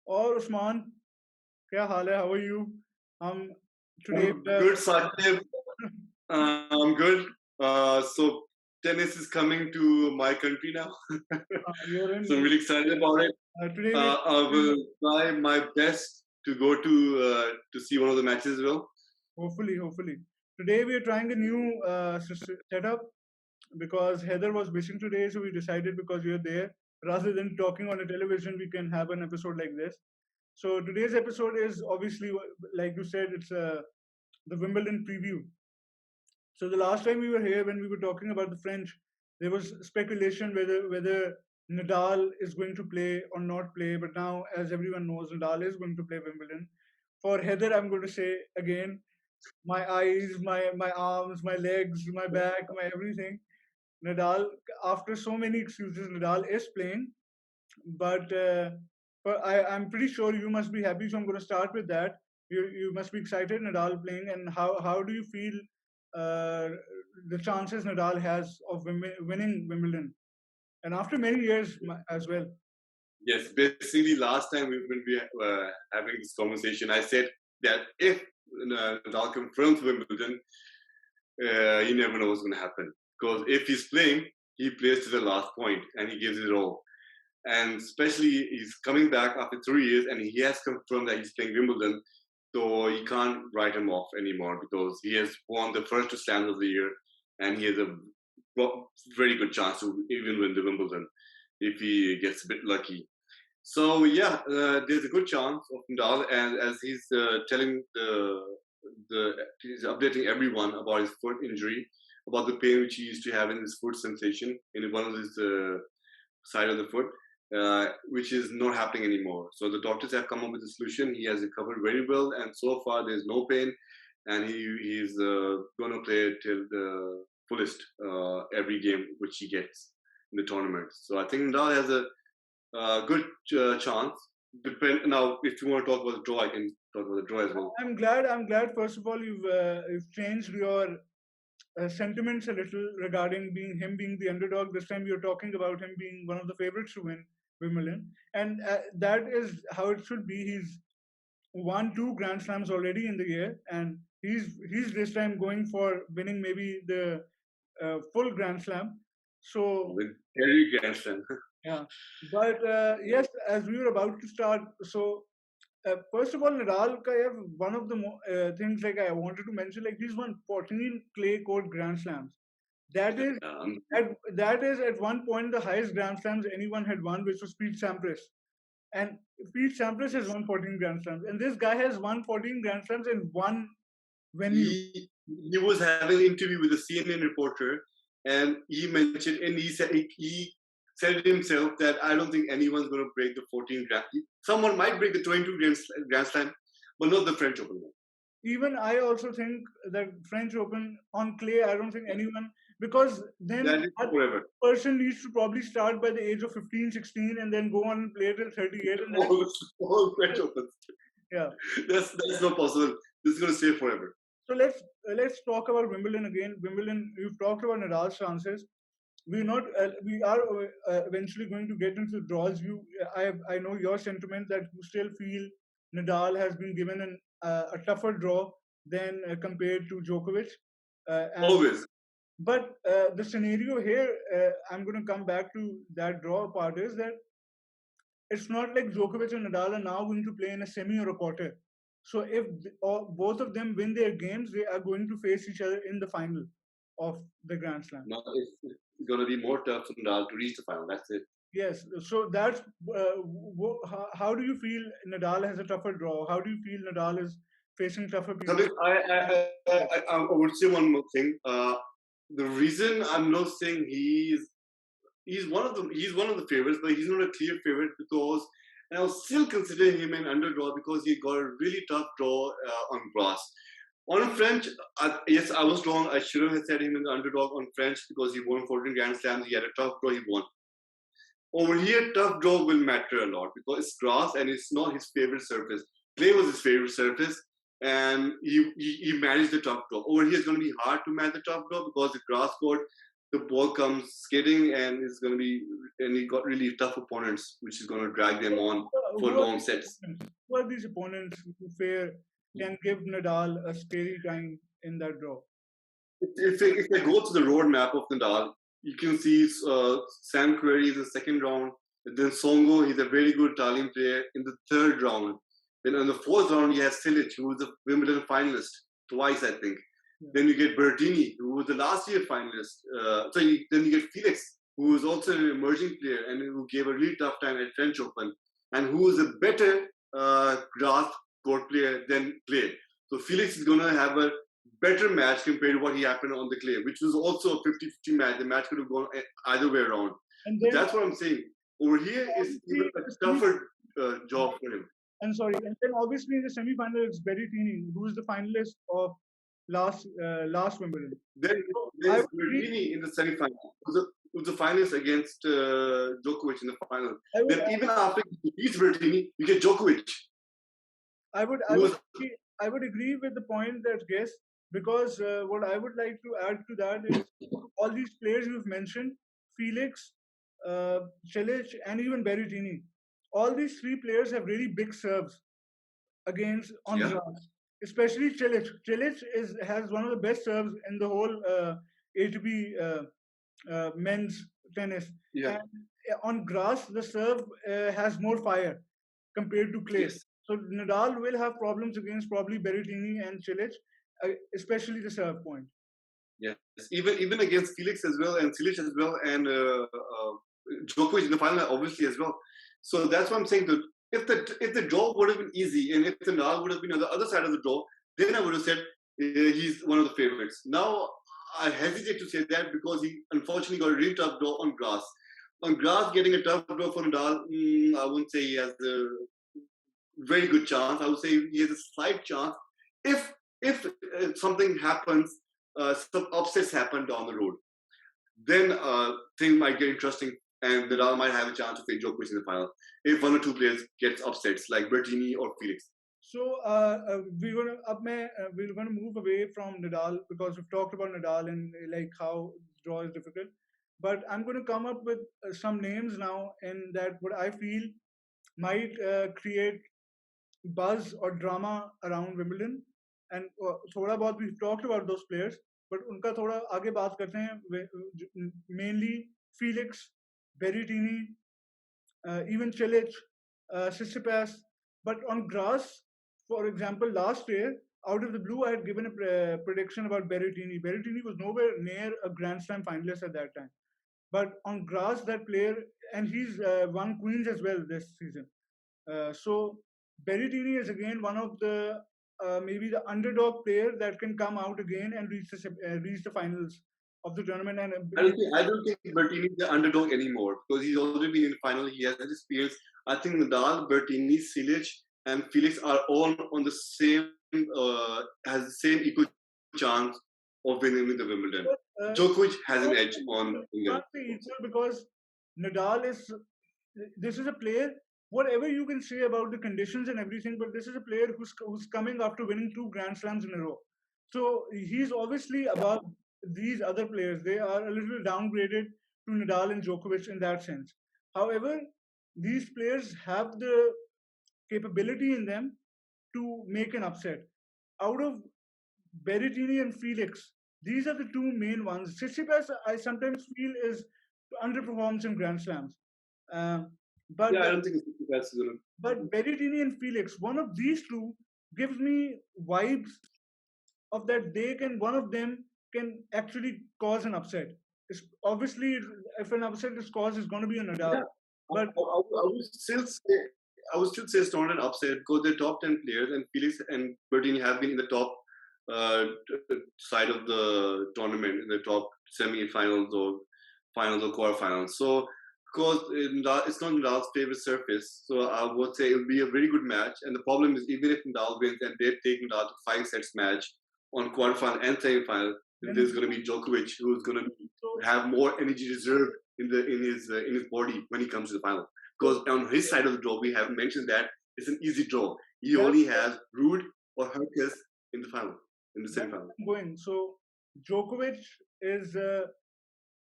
और उस्मान क्या हाल है? How are you? Today Good, Saqib. I'm good. So tennis is coming to my country now. you're in. So I'm really excited about it. Today I will try my best to go to see one of the matches as well. hopefully. Today we are trying a new setup because Heather was missing today, so we decided because we are there, rather than talking on a television, we can have an episode like this. So today's episode is obviously, like you said, it's the Wimbledon preview. So the last time we were here, when we were talking about the French, there was speculation whether Nadal is going to play or not play. But now, as everyone knows, Nadal is going to play Wimbledon. For Heather, I'm going to say again, my eyes, my arms, my legs, my back, my everything. Nadal, after so many excuses, Nadal is playing. But I'm pretty sure you must be happy. So I'm going to start with that. You must be excited, Nadal playing, and how do you feel the chances Nadal has of winning Wimbledon, and after many years as well? Yes, basically last time when we were having this conversation, I said that if Nadal confirms Wimbledon, you never know what's going to happen. Because if he's playing, he plays to the last point and he gives it all. And especially he's coming back after 3 years and he has confirmed that he's playing Wimbledon. So you can't write him off anymore because he has won the first two slams of the year and he has a very good chance to even win the Wimbledon if he gets a bit lucky. So yeah, there's a good chance of Nadal, and as he's telling he's updating everyone about his foot injury, about the pain which he used to have in his foot sensation in one of his side of the foot, which is not happening anymore. So the doctors have come up with a solution. He has recovered very well, and so far there's no pain, and he's going to play till the fullest every game which he gets in the tournament. So I think Nadal has a good chance. Now, if you want to talk about the draw, I can talk about the draw as well. I'm glad. First of all, you've changed your sentiments a little regarding him being the underdog. This time you're talking about him being one of the favorites to win Wimbledon, and that is how it should be. He's won 2 Grand Slams already in the year, and he's this time going for winning maybe the full Grand Slam. So with every Grand Slam. yeah, but yes, as we were about to start, so first of all, Nadal ka one of the things like I wanted to mention, like he's won 14 clay court Grand Slams. That is at one point the highest Grand Slams anyone had won, which was Pete Sampras. And Pete Sampras has won 14 Grand Slams, and this guy has won 14 Grand Slams in one venue. He was having an interview with a CNN reporter, and he mentioned, and he said himself that I don't think anyone's going to break the 14 Grand. Someone might break the 22 Grand Slam, but not the French Open. Even I also think that French Open on clay, I don't think anyone, because then that person needs to probably start by the age of 15, 16 and then go on and play till 38. And all French Opens. Yeah. That's not possible. This is going to stay forever. So let's talk about Wimbledon again. Wimbledon, you've talked about Nadal's chances. We are eventually going to get into the draws. I know your sentiment that you still feel Nadal has been given a tougher draw than compared to Djokovic. Always. But the scenario here, I'm going to come back to that draw part, is that it's not like Djokovic and Nadal are now going to play in a semi or a quarter. So if both of them win their games, they are going to face each other in the final of the Grand Slam. No, it's going to be more tough for Nadal to reach the final. That's it. Yes. So that's how do you feel Nadal has a tougher draw? How do you feel Nadal is facing tougher people? I would say one more thing. The reason I'm not saying he's one of the favorites, but he's not a clear favorite because, and I'll still consider him an underdog because he got a really tough draw on grass. On French, yes, I was wrong. I shouldn't have said him an underdog on French because he won 14 Grand Slams. He had a tough draw. He won. Over here, tough draw will matter a lot because it's grass and it's not his favorite surface. Clay was his favorite surface, and he managed the tough draw. Over here, it's going to be hard to manage the tough draw because the grass court, the ball comes skidding, and it's going to be, and he got really tough opponents, which is going to drag them on for long sets. Who are these opponents who can give Nadal a scary time in that draw? If they go to the roadmap of Nadal, you can see Sam Querrey is the second round. Then Songo, he's a very good Italian player in the third round. Then in the fourth round, you have Silic, who was a Wimbledon finalist twice, I think. Yeah. Then you get Berrettini, who was the last year finalist. Then you get Felix, who was also an emerging player and who gave a really tough time at French Open, and who is a better grass court player than clay. So Felix is going to have a better match compared to what he happened on the clay, which was also a 50-50 match. The match could have gone either way around. And then, that's what I'm saying. Over here is even a tougher job for him. And then obviously in the semi-final it's Berrettini, who is the finalist of last Wimbledon. Then there's Berrettini in the semi-final, who's the finalist against Djokovic in the final. Then even after he beats Berrettini, you get Djokovic. I would agree with the point that yes, because what I would like to add to that is all these players you've mentioned, Felix, Cilic, and even Berrettini. All these three players have really big serves on grass. Especially Cilic. Cilic has one of the best serves in the whole ATP men's tennis. Yeah. And on grass, the serve has more fire compared to clay. Yes. So Nadal will have problems against probably Berrettini and Cilic, especially the serve point. Yes, even against Felix as well, and Cilic as well, and Djokovic in the final, obviously as well. So that's what I'm saying. That if the draw would have been easy, and if the Nadal would have been on the other side of the draw, then I would have said he's one of the favorites. Now I hesitate to say that because he unfortunately got a really tough draw on grass. On grass, getting a tough draw for Nadal, I wouldn't say he has a very good chance. I would say he has a slight chance. If something happens, some upsets happen down the road, then things might get interesting, and Nadal might have a chance to face Djokovic in the final if one or two players gets upsets like Berrettini or Felix. So we're gonna move away from Nadal because we've talked about Nadal and like how draw is difficult. But I'm going to come up with some names now, and that what I feel might create buzz or drama around Wimbledon. And थोड़ा बहुत we've talked about those players, but उनका थोड़ा आगे बात करते हैं. Mainly Felix, Berrettini, even Cilic, Tsitsipas. But on grass, for example, last year, out of the blue, I had given a prediction about Berrettini. Berrettini was nowhere near a Grand Slam finalist at that time. But on grass, that player, and he's won Queens as well this season. So Berrettini is again one of the maybe the underdog player that can come out again and reach the finals of the tournament. And I don't think Berrettini is the underdog anymore because he's already been in the final. He has experience. I think Nadal, Berrettini, Cilic, and Felix are all on the same has the same equal chance of winning the Wimbledon. Djokovic has an edge on England. Because Nadal this is a player. Whatever you can say about the conditions and everything, but this is a player who's coming after winning 2 Grand Slams in a row. So he's obviously above these other players. They are a little downgraded to Nadal and Djokovic in that sense. However, these players have the capability in them to make an upset. Out of Berrettini and Felix, these are the two main ones. Tsitsipas, I sometimes feel, underperforms in Grand Slams. But I don't think that's good. But Berrettini and Felix, one of these two gives me vibes of that one of them can actually cause an upset. Obviously, if an upset is caused, it's going to be a Nadal. Yeah. But I would still say it's not an upset because they're top 10 players, and Felix and Berrettini have been in the top side of the tournament, in the top semi-finals or finals or quarterfinals. So, because it's not Nadal's favorite surface, so I would say it'll be a very good match. And the problem is, even if Nadal wins and they take Nadal to 5 sets match on quarterfinal and semi-final, there's going to be Djokovic who's going to have more energy reserved in his body when he comes to the final. Because on his side of the draw, we haven't mentioned that it's an easy draw. He only has Ruud or Hurkacz in the final, in the semi-final? Going. So Djokovic is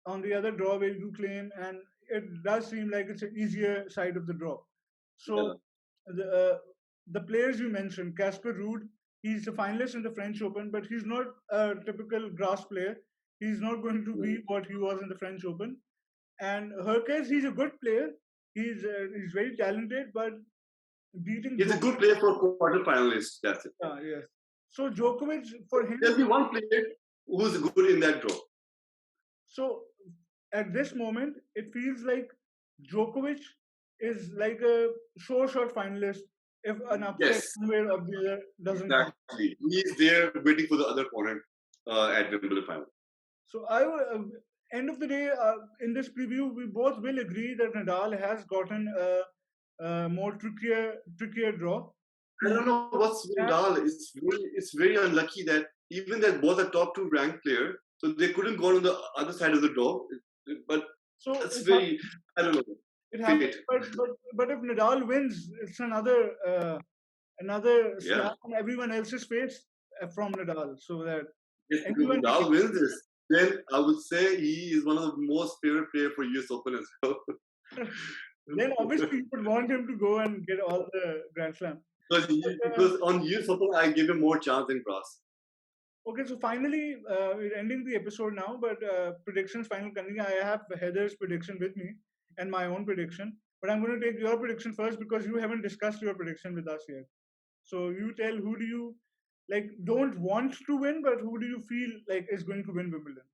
on the other draw where you claim, and it does seem like it's an easier side of the draw. So the players you mentioned, Casper Ruud, he's a finalist in the French Open, but he's not a typical grass player. He's not going to be what he was in the French Open. And Hurkacz, he's a good player. He's very talented, but beating He's a good player for quarterfinalists. That's it. Yes. So Djokovic, for him, there'll be one player who's good in that draw. So at this moment, it feels like Djokovic is like a sure shot finalist if an upset somewhere up there doesn't come. Exactly. He's there waiting for the other opponent at Wimbledon final. So end of the day, in this preview, we both will agree that Nadal has gotten a more trickier draw. I don't know what's Nadal. It's very unlucky that even that both are top 2 ranked player, so they couldn't go on the other side of the draw. But so it's very, I don't know. It happens, but if Nadal wins, it's another slap on everyone else's face from Nadal. So that if Nadal wins this, then I would say he is one of the most favorite players for US Open as well. Then obviously you would want him to go and get all the Grand Slam. Because on US Open, I give him more chance than grass. Okay, so finally, we're ending the episode now, but predictions, final continuing. I have Heather's prediction with me and my own prediction, but I'm going to take your prediction first because you haven't discussed your prediction with us yet. So you tell, who do you don't want to win, but who do you feel like is going to win Wimbledon?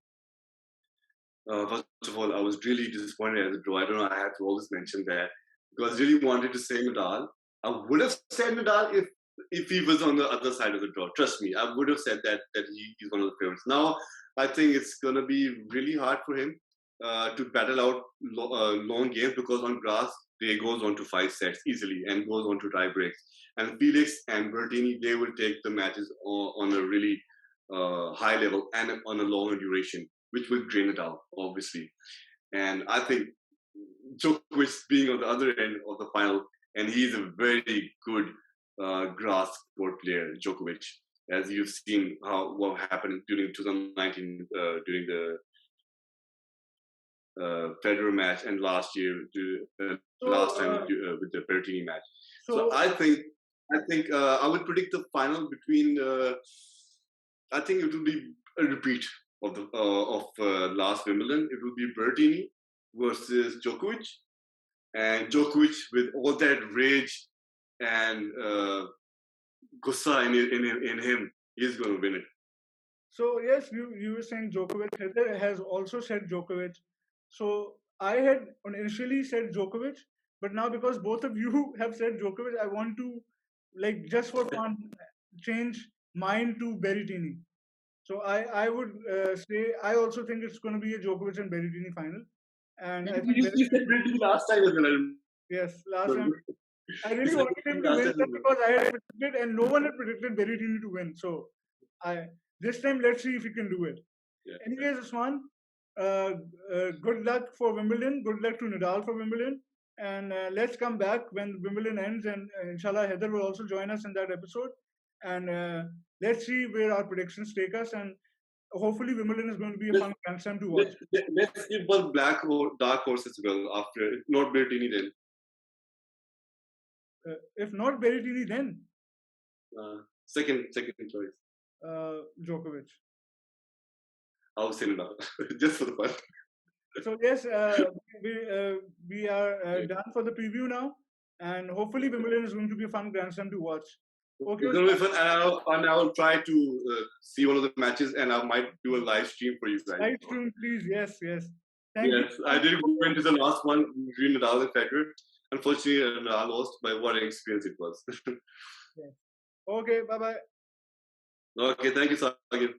First of all, I was really disappointed at the draw. I don't know, I had to always mention that because I really wanted to say Nadal. I would have said Nadal if he was on the other side of the draw. Trust me, I would have said that he's one of the favorites. Now, I think it's going to be really hard for him to battle out long games because on grass, they goes on to 5 sets easily and goes on to tie breaks. And Felix and Berrettini, they will take the matches on a really high level and on a longer duration, which will drain it out, obviously. And I think Djokovic being on the other end of the final, and he's a very good grass court player, Djokovic, as you've seen what happened during 2019 during the Federer match and last year, last time with the Berrettini match. So I think I would predict the final between. I think it will be a repeat of the last Wimbledon. It will be Berrettini versus Djokovic, and Djokovic with all that rage and gussa in him, he's going to win it. So yes, you were saying Djokovic. Heather has also said Djokovic. So I had initially said Djokovic, but now because both of you have said Djokovic, I want to just for fun change mine to Berrettini. So I would say I also think it's going to be a Djokovic and Berrettini final. And I think you said Berrettini last time as well. Yes, last time. I really wanted him to win because I had predicted and no one had predicted Berrettini to win. So this time let's see if he can do it. Yeah. Anyways, Usman, good luck for Wimbledon. Good luck to Nadal for Wimbledon. And let's come back when Wimbledon ends, and inshallah Heather will also join us in that episode. And let's see where our predictions take us. And hopefully Wimbledon is going to be a fun Grand Slam to watch. Let's give one dark horse as well after, if not Berrettini then. If not Berrettini then? Second choice. Djokovic. I was saying that just for the fun. So yes, we are done for the preview now, and hopefully Wimbledon is going to be a fun Grand Slam to watch. Okay, it's going to be fun, and I will try to see one of the matches, and I might do a live stream for you guys. Live stream, please. Yes. Thank you. I did go into the last one between Nadal and Federer. Unfortunately, Nadal lost, but what an experience it was. Yes. Okay, bye-bye. Okay, thank you, Sagir.